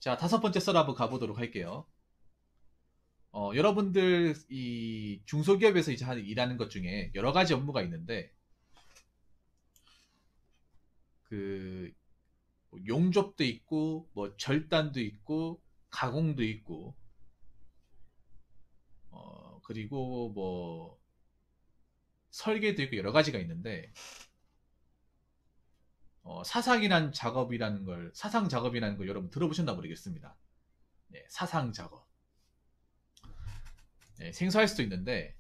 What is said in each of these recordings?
자, 다섯 번째 썰 한번 가보도록 할게요. 여러분들 이 중소기업에서 이제 일하는 것 중에 여러 가지 업무가 있는데 그 용접도 있고 뭐 절단도 있고 가공도 있고 그리고 뭐 설계도 있고 여러 가지가 있는데 사상 작업이라는 걸 여러분 들어보셨나 모르겠습니다. 네, 사상 작업. 네, 생소할 수도 있는데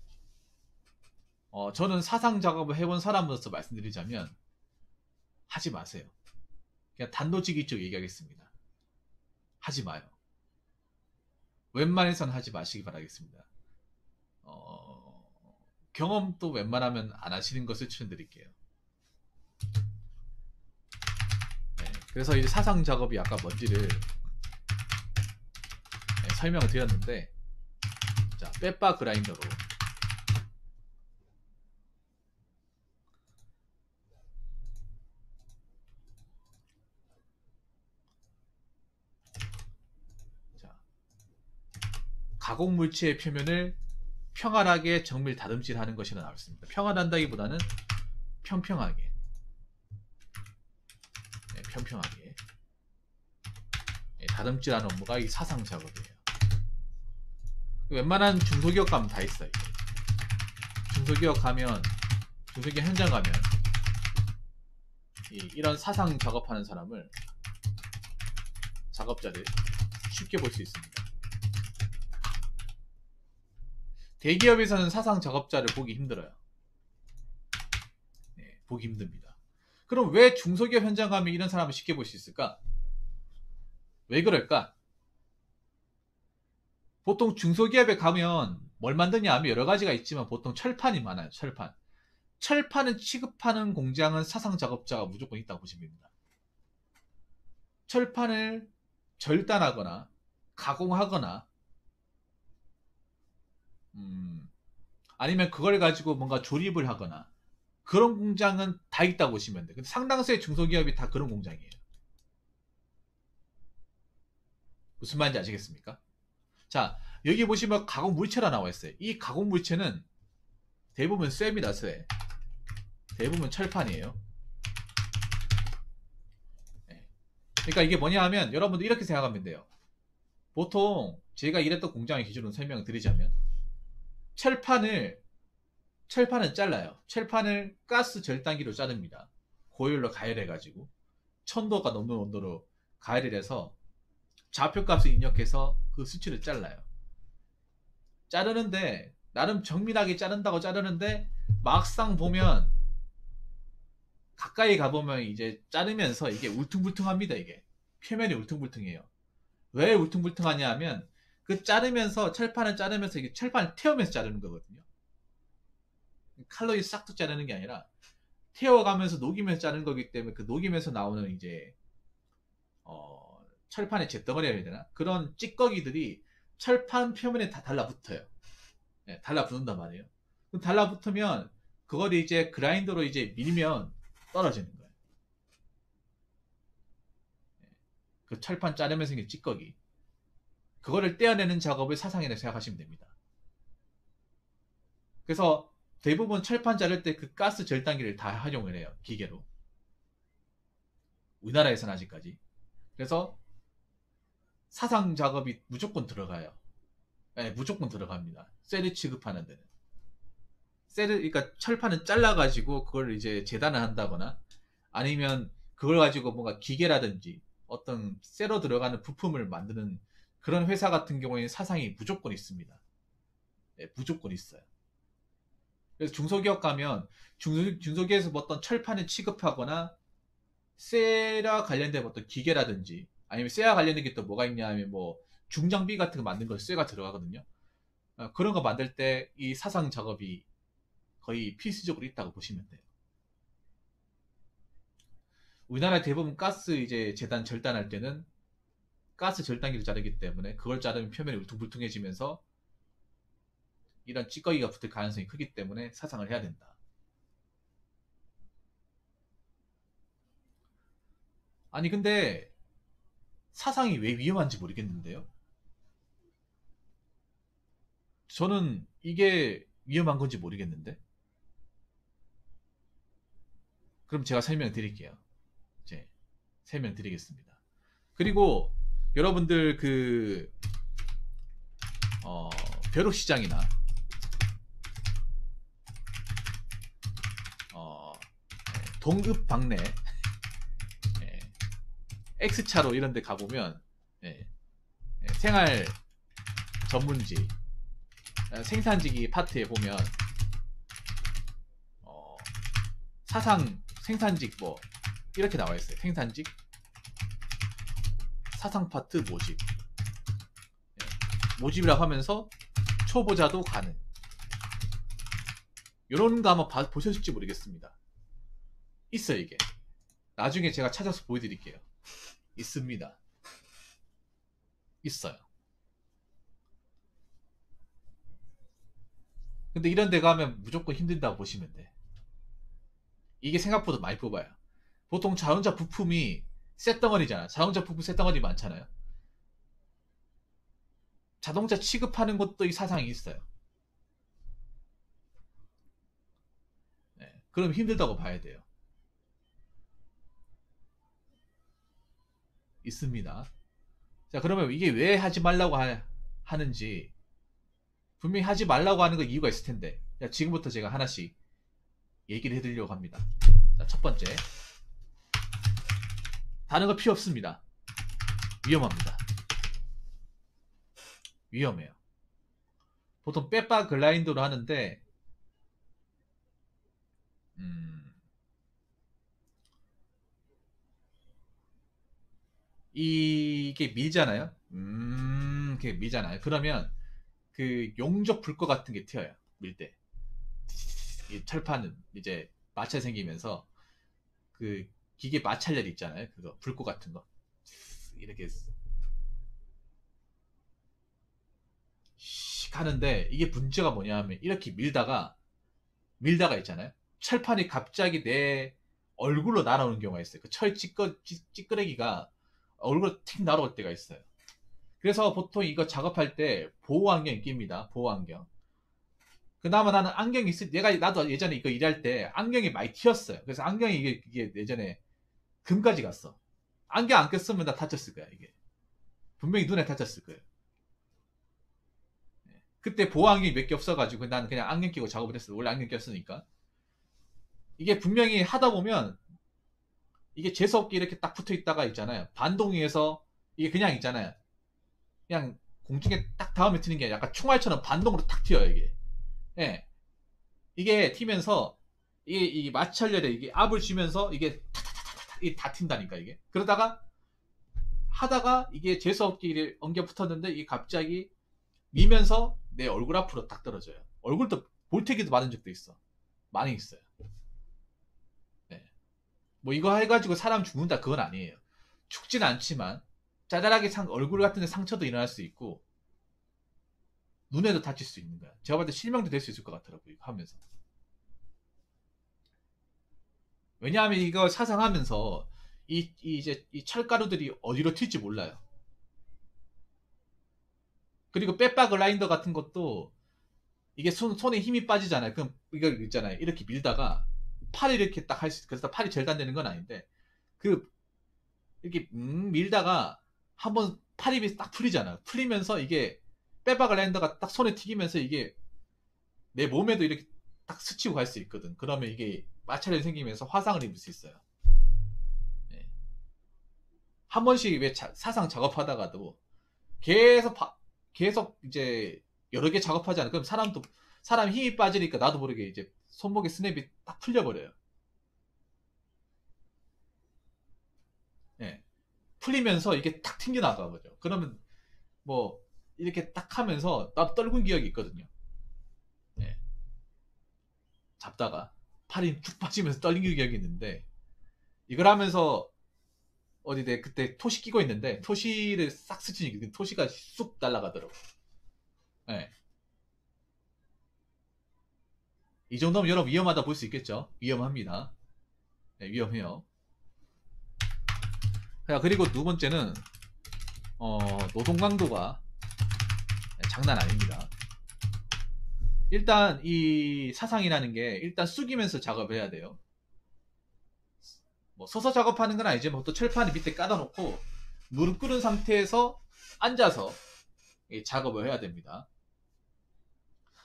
저는 사상 작업을 해본 사람으로서 말씀드리자면 하지 마세요. 그냥 단도직입적 얘기하겠습니다. 하지 마요. 웬만해서는 하지 마시기 바라겠습니다. 경험도 웬만하면 안 하시는 것을 추천드릴게요. 네, 그래서 이제 사상 작업이 아까 뭔지를 설명을 드렸는데, 자, 빼바 그라인더로 자, 가공 물체의 표면을 평활하게 정밀 다듬질하는 것이 나왔습니다. 평활한다기보다는 평평하게, 네, 평평하게 다듬질하는 업무가 이 사상 작업이에요. 웬만한 중소기업 가면 다 있어요. 중소기업 현장 가면 이런 사상 작업하는 작업자를 쉽게 볼 수 있습니다. 대기업에서는 사상 작업자를 보기 힘들어요. 네, 보기 힘듭니다. 그럼 왜 중소기업 현장 가면 이런 사람을 쉽게 볼 수 있을까? 왜 그럴까? 보통 중소기업에 가면 뭘 만드냐 하면 여러 가지가 있지만 보통 철판이 많아요. 철판을 취급하는 공장은 사상 작업자가 무조건 있다고 보시면 됩니다. 철판을 절단하거나 가공하거나 아니면 그걸 가지고 뭔가 조립을 하거나 그런 공장은 다 있다고 보시면 돼요. 근데 상당수의 중소기업이 다 그런 공장이에요. 무슨 말인지 아시겠습니까? 자, 여기 보시면 가공 물체라 나와 있어요. 이 가공 물체는 대부분 쇠입니다. 쇠. 대부분 철판이에요. 네. 그러니까 이게 뭐냐 하면 여러분들 이렇게 생각하면 돼요. 보통 제가 일했던 공장의 기준으로 설명을 드리자면 철판을 잘라요. 철판을 가스 절단기로 자릅니다. 고열로 가열해가지고 천도가 넘는 온도로 가열을 해서 좌표값을 입력해서 그 수치를 잘라요. 자르는데 나름 정밀하게 자른다고 자르는데 막상 보면 가까이 가보면 이제 자르면서 이게 울퉁불퉁합니다. 이게 표면이 울퉁불퉁해요. 왜 울퉁불퉁하냐 하면 그 철판을 자르면서 이게 철판을 태우면서 자르는 거거든요. 칼로리 싹둑 자르는 게 아니라 태워가면서 녹이면서 자르는 거기 때문에 그 녹이면서 나오는 이제 철판의 잿덩어리라 해야 되나? 그런 찌꺼기들이 철판 표면에 다 달라붙어요. 네, 달라붙는단 말이에요. 그럼 달라붙으면 그걸 이제 그라인더로 이제 밀면 떨어지는 거예요. 그 철판 자르면서 생긴 찌꺼기. 그거를 떼어내는 작업을 사상이라고 생각하시면 됩니다. 그래서 대부분 철판 자를 때 그 가스 절단기를 다 활용을 해요. 기계로. 우리나라에서는 아직까지. 그래서 사상 작업이 무조건 들어가요. 네, 무조건 들어갑니다. 쇠를 취급하는 데는. 그러니까 철판은 잘라가지고 그걸 이제 재단을 한다거나 아니면 그걸 가지고 뭔가 기계라든지 어떤 쇠로 들어가는 부품을 만드는 그런 회사 같은 경우에는 사상이 무조건 있습니다. 네, 무조건 있어요. 그래서 중소기업 가면 중소기업에서 어떤 철판을 취급하거나 쇠와 관련된 어떤 기계라든지 아니면 쇠와 관련된 게 또 뭐가 있냐 하면 뭐 중장비 같은 거 만든 거 쇠가 들어가거든요. 그런 거 만들 때 이 사상 작업이 거의 필수적으로 있다고 보시면 돼요. 우리나라 대부분 가스 이제 재단 절단할 때는 가스 절단기를 자르기 때문에 그걸 자르면 표면이 울퉁불퉁해지면서 이런 찌꺼기가 붙을 가능성이 크기 때문에 사상을 해야 된다. 아니 근데 사상이 왜 위험한지 모르겠는데요. 저는 이게 위험한 건지 모르겠는데. 그럼 제가 설명드릴게요. 이제 설명드리겠습니다. 그리고 여러분들 그 벼룩시장이나 동급박래 X차로 이런 데 가보면 생활 전문지 생산지기 파트에 보면 사상 생산직 뭐 이렇게 나와 있어요. 생산직 사상 파트 모집 모집이라고 하면서 초보자도 가능 이런 거 한번 보셨을지 모르겠습니다. 있어요. 이게 나중에 제가 찾아서 보여드릴게요. 있습니다. 있어요. 근데 이런 데 가면 무조건 힘든다고 보시면 돼. 이게 생각보다 많이 뽑아요. 보통 자동차 부품이 쇳덩어리잖아. 자동차 부품 쇳덩어리 많잖아요. 자동차 취급하는 것도 이 사상이 있어요. 그럼 힘들다고 봐야 돼요. 있습니다. 자, 그러면 이게 왜 하지 말라고 하는지 분명히 하지 말라고 하는 거 이유가 있을 텐데 자, 지금부터 제가 하나씩 얘기를 해드리려고 합니다. 자, 첫 번째 다른 거 필요 없습니다. 위험합니다. 위험해요. 보통 빼빠 글라인더로 하는데 이게 밀잖아요. 이게 밀잖아요. 그러면 그 용접 불 것 같은 게 튀어요. 밀 때. 이 철판은 이제 마찰 생기면서 그 기계 마찰열 있잖아요. 그거 불 것 같은 거 이렇게 하는데 이게 문제가 뭐냐면 이렇게 밀다가 있잖아요. 철판이 갑자기 내 얼굴로 날아오는 경우가 있어요. 그 철 찌끄레기가 얼굴로 틱 날아올 때가 있어요. 그래서 보통 이거 작업할 때 보호안경 낍니다. 보호안경. 그나마 나는 안경이 나도 예전에 이거 일할 때 안경이 많이 튀었어요. 그래서 안경이 이게 예전에 금까지 갔어. 안경 안 꼈으면 나 다쳤을 거야, 이게. 분명히 눈에 다쳤을 거예요. 그때 보호안경이 몇 개 없어가지고 나는 그냥 안경 끼고 작업을 했어. 원래 안경 꼈으니까. 이게 분명히 하다 보면 이게 재수없게 이렇게 딱 붙어 있다가 있잖아요. 반동위에서 이게 그냥 있잖아요. 그냥 공중에 딱 닿으면 튀는 게 약간 총알처럼 반동으로 탁 튀어요, 이게. 예. 이게 튀면서 이 마찰열에 이게 압을 주면서 이게 탁탁탁탁 다 튄다니까, 이게. 그러다가 하다가 이게 재수없게 엉겨 붙었는데 이게 갑자기 미면서 내 얼굴 앞으로 딱 떨어져요. 얼굴도 볼테기도 맞은 적도 있어. 많이 있어요. 네. 뭐 이거 해가지고 사람 죽는다 그건 아니에요. 죽진 않지만 짜잘하게 얼굴 같은 데 상처도 일어날 수 있고 눈에도 다칠 수 있는 거야. 제가 봤을 때 실명도 될 수 있을 것 같더라고요. 이거 하면서. 왜냐하면 이거 사상하면서 이제 이 철가루들이 어디로 튈지 몰라요. 그리고 빼빠 글라인더 같은 것도 이게 손에 힘이 빠지잖아요. 그럼 이거 있잖아요. 이렇게 밀다가 팔이 이렇게 딱 할 수, 그래서 팔이 절단되는 건 아닌데 그 이렇게 밀다가 한번 팔이 딱 풀리잖아요. 풀리면서 이게 빼박 글라인더가 딱 손에 튀기면서 이게 내 몸에도 이렇게 딱 스치고 갈 수 있거든. 그러면 이게 마찰이 생기면서 화상을 입을 수 있어요. 네. 한 번씩 왜 사상 작업하다가도 계속 이제 여러 개 작업하지 않아요. 그럼 사람 힘이 빠지니까 나도 모르게 이제 손목에 스냅이 딱 풀려버려요. 예. 풀리면서 이게 탁 튕겨나가거든요. 그러면 뭐 이렇게 딱 하면서 나도 떨군 기억이 있거든요. 예. 잡다가 팔이 쭉 빠지면서 떨린 기억이 있는데 이걸 하면서 어디 내 그때 토시 끼고 있는데 토시를 싹 스치니 토시가 쑥 날아가더라고. 예. 이 정도면 여러분 위험하다 볼 수 있겠죠? 위험합니다. 네, 위험해요. 자, 그리고 두 번째는 노동 강도가 장난 아닙니다. 일단 이 사상이라는 게 일단 숙이면서 작업해야 돼요. 뭐 서서 작업하는 건 아니지만 또 철판을 밑에 깔아 놓고 무릎 꿇은 상태에서 앉아서 작업을 해야 됩니다.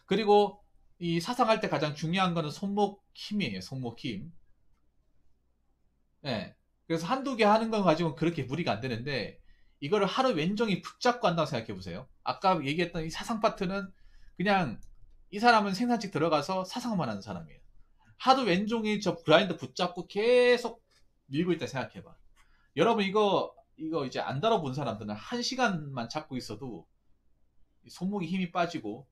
그리고 이 사상할 때 가장 중요한 거는 손목 힘이에요. 손목 힘. 네. 그래서 한두 개 하는 거 가지고는 그렇게 무리가 안 되는데 이거를 하루 왼종일 붙잡고 한다고 생각해 보세요. 아까 얘기했던 이 사상 파트는 그냥 이 사람은 생산직 들어가서 사상만 하는 사람이에요. 하루 왼종일 저 그라인더 붙잡고 계속 밀고 있다 생각해봐. 여러분 이거 이제 안 다뤄본 사람들은 1시간만 잡고 있어도 손목에 힘이 빠지고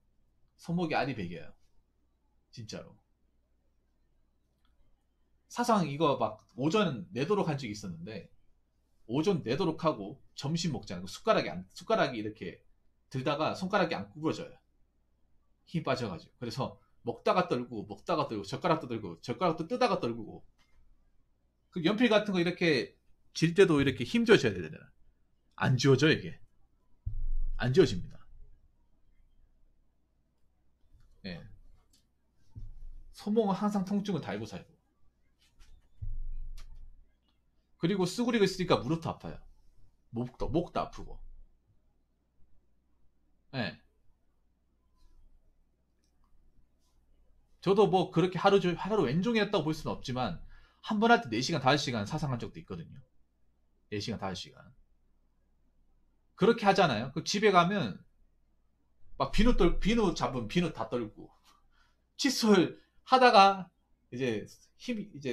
손목이 알이 베겨요. 진짜로. 사상 이거 막 오전 내도록 한 적이 있었는데 오전 내도록 하고 점심 먹잖아요. 숟가락이 이렇게 들다가 손가락이 안 구부러져요. 힘이 빠져가지고. 그래서 먹다가 떨고 젓가락도 들고 젓가락도 뜨다가 떨구고 그 연필 같은 거 이렇게 질 때도 이렇게 힘 줘줘야 되잖아. 안 지워져 이게. 안 지워집니다. 예. 손목은 항상 통증을 달고 살고. 그리고 쓰구리가 있으니까 무릎도 아파요. 목도 아프고. 예. 저도 뭐 그렇게 하루 왼종일 했다고 볼 수는 없지만 한 번 할 때 4시간, 5시간 사상한 적도 있거든요. 4시간, 5시간. 그렇게 하잖아요. 그 집에 가면 막 비누 잡으면 비누 다 떨고 칫솔 하다가 이제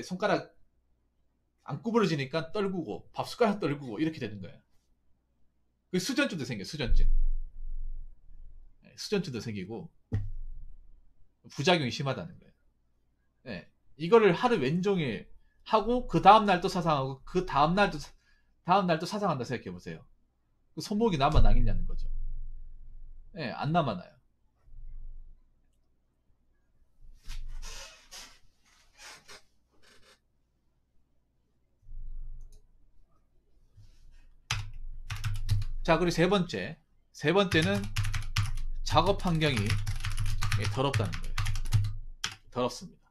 손가락 안 구부러지니까 떨구고 밥 숟가락 떨구고 이렇게 되는 거예요. 그 수전증도 생겨요. 수전증도 생기고 부작용이 심하다는 거예요. 네. 이거를 하루 왼종일 하고 그 다음날 또 사상하고 그 다음날도 사상한다 생각해 보세요. 그 손목이 남아나겠냐는 거죠. 네, 안 남아나요. 자, 그리고 세 번째는 작업 환경이 더럽다는 거예요. 더럽습니다.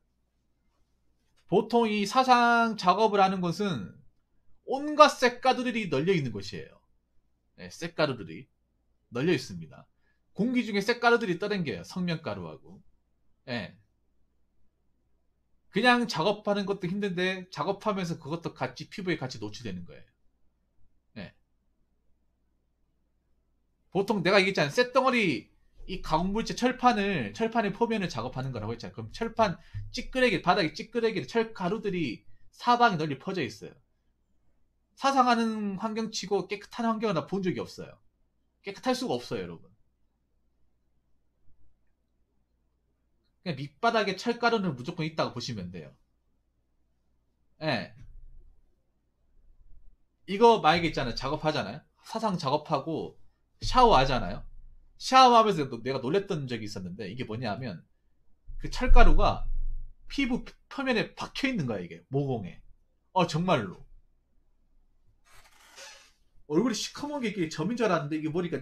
보통 이 사상 작업을 하는 것은 온갖 쇳가루들이 널려 있는 곳이에요. 네, 쇳가루들이 널려 있습니다. 공기 중에 쇳가루들이 떠댕겨요. 성면가루하고. 네. 그냥 작업하는 것도 힘든데 작업하면서 그것도 같이 피부에 같이 노출되는 거예요. 네. 보통 내가 얘기했잖아요. 쇳덩어리 이 가공물질 철판의 표면을 작업하는 거라고 했잖아요. 그럼 철판 바닥에 찌끄레기 철가루들이 사방에 널리 퍼져 있어요. 사상하는 환경치고 깨끗한 환경을 나 본 적이 없어요. 깨끗할 수가 없어요, 여러분. 그냥 밑바닥에 철가루는 무조건 있다고 보시면 돼요. 예. 네. 이거 만약에 있잖아요. 작업하잖아요. 사상 작업하고 샤워하잖아요. 샤워하면서 내가 놀랬던 적이 있었는데 이게 뭐냐면 그 철가루가 피부 표면에 박혀 있는 거야 이게 모공에. 정말로 얼굴이 시커멓게 이게 점인 줄 알았는데 이게 머리가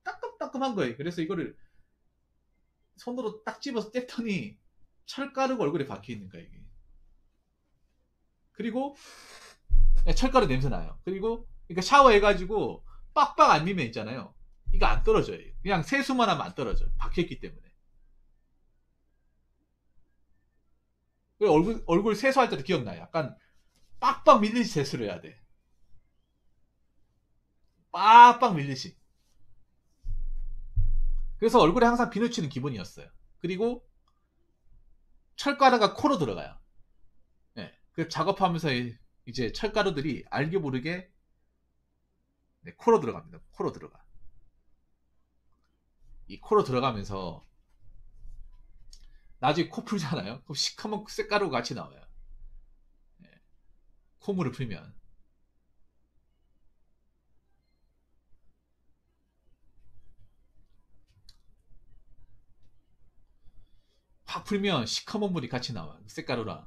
따끔따끔한 거예요. 그래서 이거를 손으로 딱 집어서 뗐더니 철가루가 얼굴에 박혀 있는 거야 이게. 그리고 철가루 냄새 나요. 그리고 그러니까 샤워해가지고 빡빡 안 밀면 있잖아요. 이거 안 떨어져요. 그냥 세수만 하면 안 떨어져. 박혀있기 때문에. 얼굴 세수할 때도 기억나요. 약간 빡빡 밀리시 세수를 해야 돼. 빡빡 밀리시. 그래서 얼굴에 항상 비누칠은 기본이었어요. 그리고 철가루가 코로 들어가요. 네. 그 작업하면서 이제 철가루들이 알게 모르게 코로 들어갑니다. 코로 들어가. 이 코로 들어가면서 나중에 코 풀잖아요. 그럼 시커먼 쇳가루가 같이 나와요. 네. 콧물을 풀면. 확 풀면 시커먼 물이 같이 나와요. 쇳가루랑.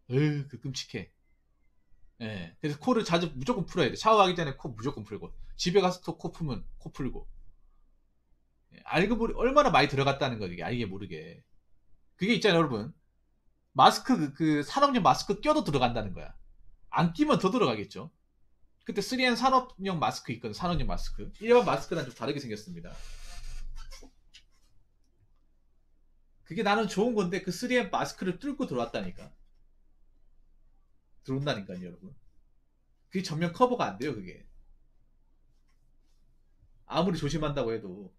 그 끔찍해. 예. 그래서 코를 자주 무조건 풀어야 돼. 샤워하기 전에 코 무조건 풀고. 집에 가서 또 코 풀면 코 풀고. 예. 알고 보니 얼마나 많이 들어갔다는 거, 이게 알게 모르게. 그게 있잖아요, 여러분. 마스크, 그 산업용 마스크 껴도 들어간다는 거야. 안 끼면 더 들어가겠죠. 그때 3M 산업용 마스크 있거든, 산업용 마스크. 일반 마스크랑 좀 다르게 생겼습니다. 그게 나는 좋은 건데, 그 3M 마스크를 뚫고 들어왔다니까. 들어온다니까요, 여러분. 그게 전면 커버가 안 돼요, 그게. 아무리 조심한다고 해도.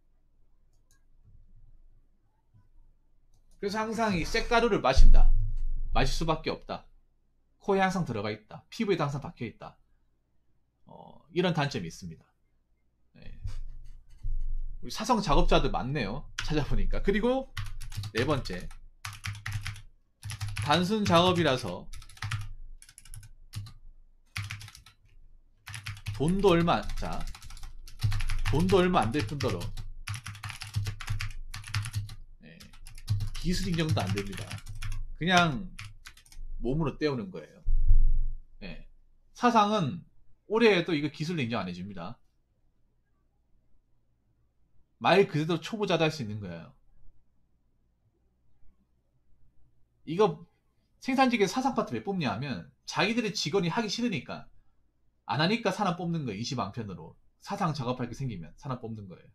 그래서 항상 이 쇳가루를 마신다. 마실 수밖에 없다. 코에 항상 들어가 있다. 피부에도 항상 박혀 있다. 이런 단점이 있습니다. 네. 우리 사성 작업자들 많네요. 찾아보니까. 그리고 네 번째, 단순 작업이라서 돈도 얼마 안 될 뿐더러 기술 인정도 안 됩니다. 그냥 몸으로 때우는 거예요. 네. 사상은 올해 해도 이거 기술 인정 안 해줍니다. 말 그대로 초보자도 할 수 있는 거예요. 이거 생산직에 사상 파트 왜 뽑냐 하면 자기들의 직원이 하기 싫으니까, 안 하니까 사람 뽑는 거예요. 20안편으로 사상 작업할 게 생기면 사람 뽑는 거예요.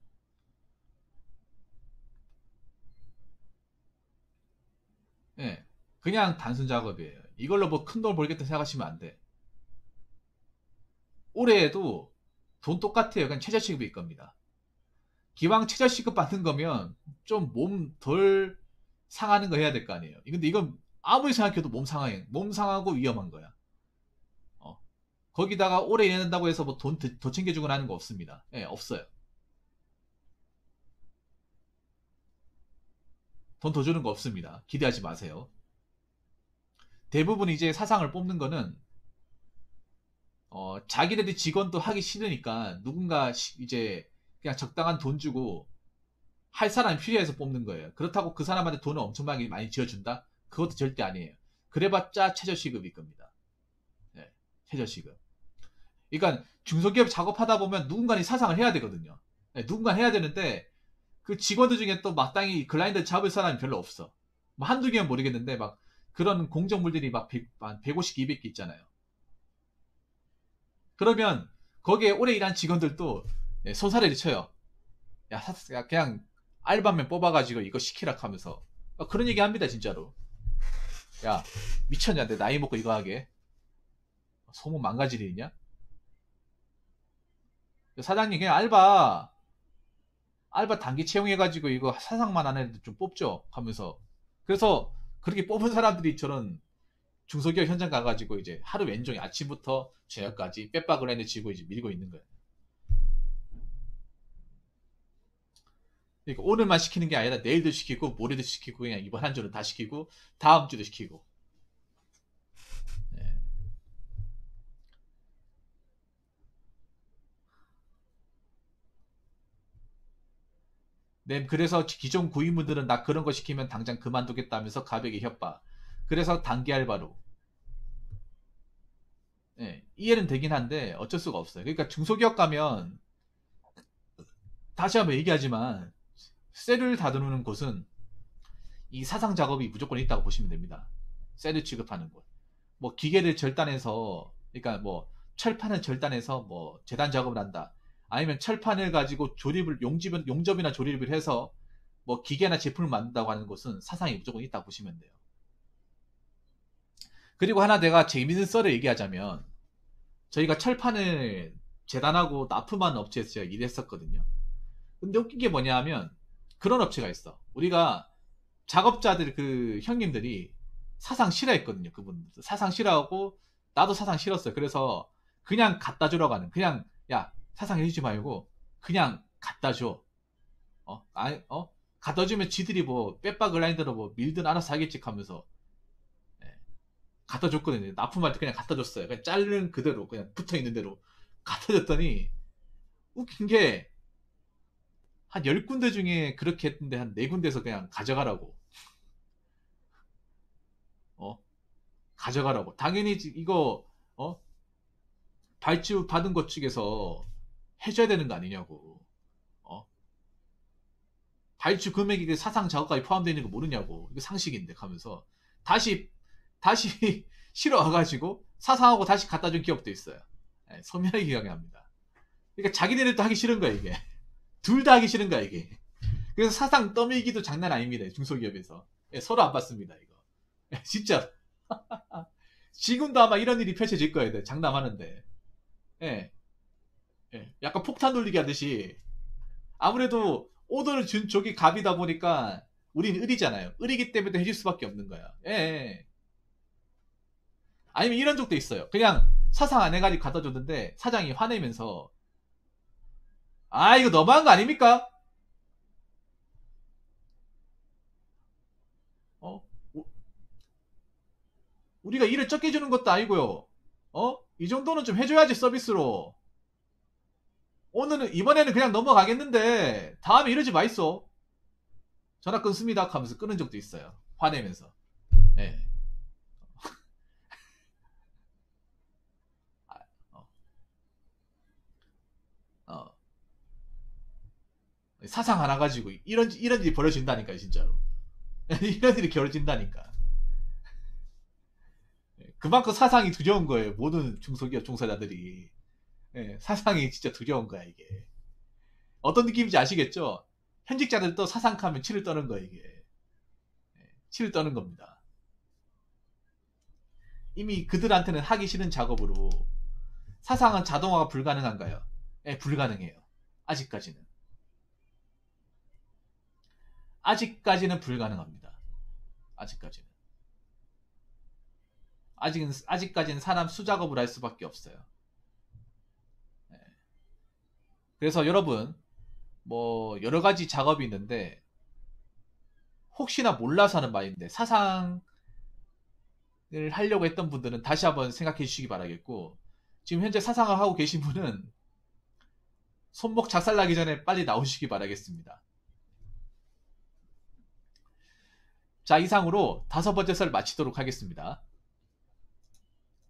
예. 그냥 단순 작업이에요. 이걸로 뭐 큰 돈 벌겠다 생각하시면 안 돼. 올해에도 돈 똑같아요. 그냥 최저시급일 겁니다. 기왕 최저시급 받는 거면 좀 몸 덜 상하는 거 해야 될 거 아니에요. 근데 이건 아무리 생각해도 몸 상하고 위험한 거야. 거기다가 오래 일한다고 해서 뭐 돈 더 챙겨주거나 하는 거 없습니다. 예, 없어요. 돈 더 주는 거 없습니다. 기대하지 마세요. 대부분 이제 사상을 뽑는 거는 자기들이 직원도 하기 싫으니까 누군가 이제 그냥 적당한 돈 주고 할 사람이 필요해서 뽑는 거예요. 그렇다고 그 사람한테 돈을 엄청나게 많이 지어준다? 그것도 절대 아니에요. 그래봤자 최저시급일 겁니다. 네, 최저시급. 그러니까 중소기업 작업하다 보면 누군가는 사상을 해야 되거든요. 네, 누군가 해야 되는데 그 직원들 중에 또 마땅히 클라이언트 잡을 사람이 별로 없어. 뭐 한두 개는 모르겠는데 막 그런 공정물들이 막 150개, 200개 있잖아요. 그러면 거기에 오래 일한 직원들도 손사래를 쳐요. 야, 그냥 알바면 뽑아가지고 이거 시키라 하면서 그런 얘기 합니다, 진짜로. 야, 미쳤냐, 내 나이 먹고 이거 하게. 소문 망가질 일이냐? 사장님, 그냥 알바 단기 채용해가지고 이거 사상만 안 해도 좀 뽑죠 하면서. 그래서 그렇게 뽑은 사람들이 저런 중소기업 현장 가가지고 이제 하루 왼종일 아침부터 저녁까지 빼박을 해내 쥐고 이제 밀고 있는 거예요. 그러니까 오늘만 시키는 게 아니라 내일도 시키고 모레도 시키고 그냥 이번 한 주는 다 시키고 다음 주도 시키고. 네. 네, 그래서 기존 구인분들은 나 그런 거 시키면 당장 그만두겠다면서 가백의 협박. 그래서 단기 알바로. 네, 이해는 되긴 한데 어쩔 수가 없어요. 그러니까 중소기업 가면 다시 한번 얘기하지만 셀을 다루는 곳은 이 사상 작업이 무조건 있다고 보시면 됩니다. 셀을 취급하는 곳. 뭐 기계를 절단해서, 그러니까 뭐 철판을 절단해서 뭐 재단 작업을 한다. 아니면 철판을 가지고 용접이나 조립을 해서 뭐 기계나 제품을 만든다고 하는 곳은 사상이 무조건 있다고 보시면 돼요. 그리고 하나 내가 재밌는 썰을 얘기하자면, 저희가 철판을 재단하고 납품하는 업체에서 제가 일했었거든요. 근데 웃긴 게 뭐냐 하면 그런 업체가 있어. 우리가 작업자들 그 형님들이 사상 싫어했거든요. 그분들 사상 싫어하고 나도 사상 싫었어요. 그래서 그냥 갖다 주러 가는, 그냥 야 사상 해주지 말고 그냥 갖다 줘. 갖다 주면 지들이 뭐 빼박 글라인더로 뭐 밀든 알아서 하겠지 하면서 갖다 줬거든요. 납품할 때 그냥 갖다 줬어요. 그냥 자른 그대로 그냥 붙어 있는 대로 갖다 줬더니 웃긴 게 한 10군데 중에 그렇게 했는데 한 4군데에서 그냥 가져가라고. 어? 가져가라고. 당연히 이거 발주 받은 것 측에서 해줘야 되는 거 아니냐고. 발주 금액이 사상 작업까지 포함되어 있는 거 모르냐고. 이거 상식인데 하면서 다시 실어 와가지고 사상하고 다시 갖다 준 기업도 있어요. 네, 서민하게 기억합니다. 그러니까 자기네들도 하기 싫은 거야 이게. 둘 다 하기 싫은 거야 이게. 그래서 사상 떠밀기도 장난 아닙니다. 중소기업에서. 예, 서로 안 받습니다 이거. 예, 진짜. 지금도 아마 이런 일이 펼쳐질 거예요. 장담하는데. 예. 예. 약간 폭탄 돌리기 하듯이 아무래도 오더를 준 쪽이 갑이다 보니까 우리는 을이잖아요. 을이기 때문에 해줄 수밖에 없는 거야. 예. 예. 아니면 이런 적도 있어요. 그냥 사상 안 해가지고 갖다 줬는데 사장이 화내면서 아 이거 너무한 거 아닙니까? 어? 우리가 일을 적게 주는 것도 아니고요. 이 정도는 좀 해줘야지 서비스로. 오늘은 이번에는 그냥 넘어가겠는데 다음에 이러지 마있어. 전화 끊습니다 하면서 끊은 적도 있어요. 화내면서. 예. 어, 어. 사상 하나 가지고 이런 일이 벌어진다니까요 진짜로. 이런 일이 벌어진다니까. 그만큼 사상이 두려운 거예요. 모든 중소기업 종사자들이. 예, 사상이 진짜 두려운 거야 이게. 어떤 느낌인지 아시겠죠? 현직자들도 사상하면 치를 떠는 거야 이게. 예, 치를 떠는 겁니다. 이미 그들한테는 하기 싫은 작업으로. 사상은 자동화가 불가능한가요? 예, 불가능해요. 아직까지는. 아직까지는 불가능합니다. 아직까지는. 아직까지는 사람 수작업을 할 수밖에 없어요. 예. 그래서 여러분, 뭐, 여러 가지 작업이 있는데, 혹시나 몰라서 하는 말인데, 사상을 하려고 했던 분들은 다시 한번 생각해 주시기 바라겠고, 지금 현재 사상을 하고 계신 분은 손목 작살나기 전에 빨리 나오시기 바라겠습니다. 자, 이상으로 5번째 썰 마치도록 하겠습니다.